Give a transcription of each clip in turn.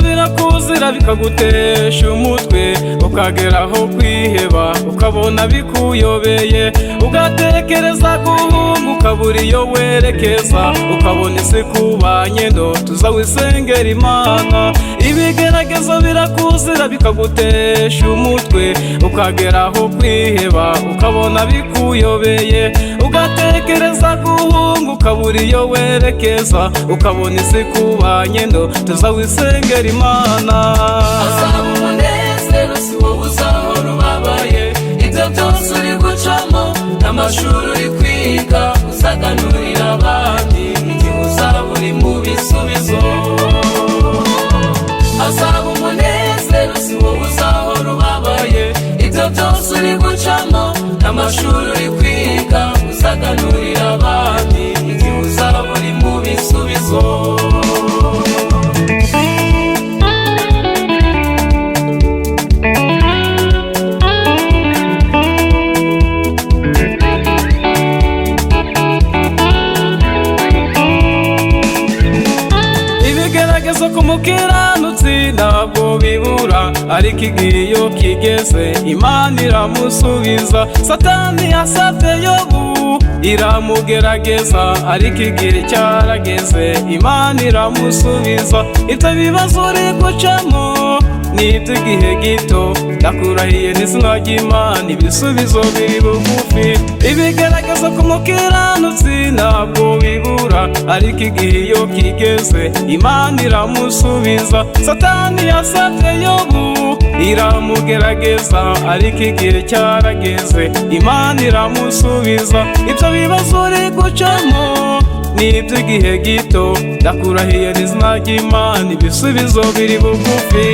birakuzira bikagutesha umutwe, ukageraho kwiheba ukabona bikuyobeye, ugatekereza guhunga ukabura iyo werekeza, ukabona isi kubanye ndo tuzawisengera Imana. Ibigeragezo birakuzira bikagutesha umutwe, ukageraho kwiheba ukabona bikuyobeye, ugatekereza guhunga ukabura iyo werekeza, ukabona isi kubanye ndo tuzawisengera Imana. Azaba umunezero si wowe uzahora ubabaye, ibyo byose uri gucamo n'amashuri uri kwiga uzaganurira abandi igihe uzaba uri mu bisubizo. Azaba umunezero si wowe uzahora ubabaye, ibyo byose uri gucamo n'amashuri uri kwiga uzaganurira abandi igihe uzaba uri mu bisubizo. Ibigeragezo ku mukiranutsi ntabwo bibura, ariko igihe iyo kigeze Imana iramusubiza. Satani yasabye Yobu iramugerageza, ariko igihe cyarageze Imana iramusubiza. Ibyo bibazo uri gucamo ni iby'igihe gito, ndakurahiye n'izina ry'Imana ibisubizo biri bugufi. Ibigeragezo ku mukiranutsi ntabwo bibura, ariko igihe iyo kigeze Imana iramusubiza. Satani yasabye Yobu iramugerageza, ariko igihe cyarageze Imana iramusubiza. Ibyo bibazo uri gucamo ni iby'igihe gito, ndakurahiye n'izina ry'Imana ibisubizo biri bugufi.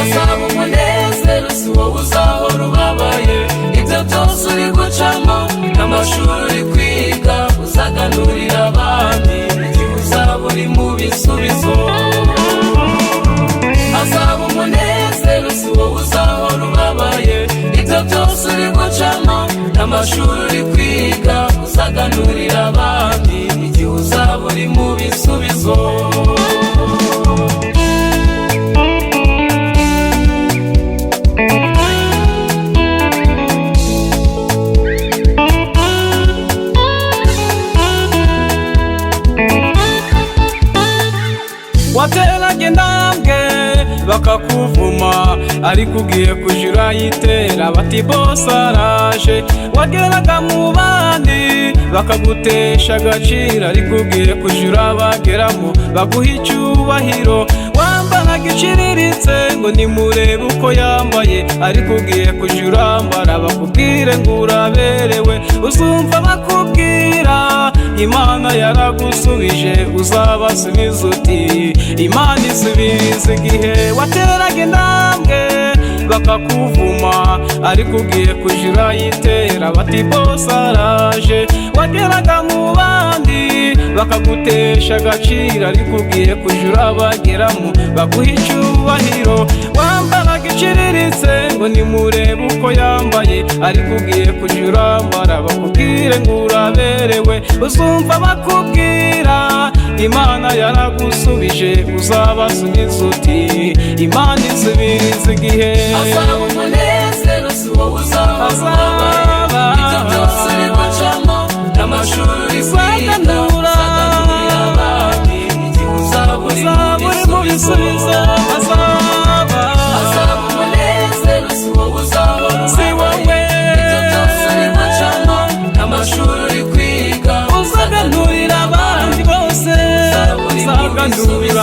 Azaba umunezero si wowe uzahora ubabaye, ibyo byose uri gucamo n'amashuri uri kwiga uzaganurira abandi igihe uzaba uri mu bisubizo. Azaba umunezero si wowe uzahora ubabaye, ibyo byose uri gucamo n'amashuri uri kwiga uzaganurira abandi igihe uzaba uri mu bisubizo. Wateraga intambwe bakakuvuma, ariko ugiye kuja urayitera bati bose araje. Wageraga mu bandi bakagutesha agaciro, ariko ugiye kuja urabageramo baguha icyubahiro. Wambaraga iciriritse ngo nimurebe uko yambaye, ariko ugiye kuja urambara bakubwire ngo uraberewe. Uzumva bakubwira Imana yaragusubije, uzabasubiza uti Imana isubiriza. Igihe wateraga intambwe bakakuvuma, ariko ugiye kuja urayitera bati bose araje. Wageraga mu bandi bakagutesha agaciro, ariko ugiye kuja urabageramo baguha icyubahiro. Wambaraga iciriritse ngo nimurebe uko yambaye, ariko ugiye kuja urambara bakubwire ngo uraberewe. Uzumva bakubwira Imana yaragusubije, uzabasubiza uti Imana isubiriza. Igihe azaba umunezero si wowe uzahora ubabaye, ibyo byose uri gucamo n'amashuri uri kwiga uzaganurira abandi igihe uzaba uri mu bisubizo. Azaba umunezero si wowe uzahora ubabaye, ibyo byose uri gucamo n'amashuri uri kwiga uzaganurira abandi bose uzaganurira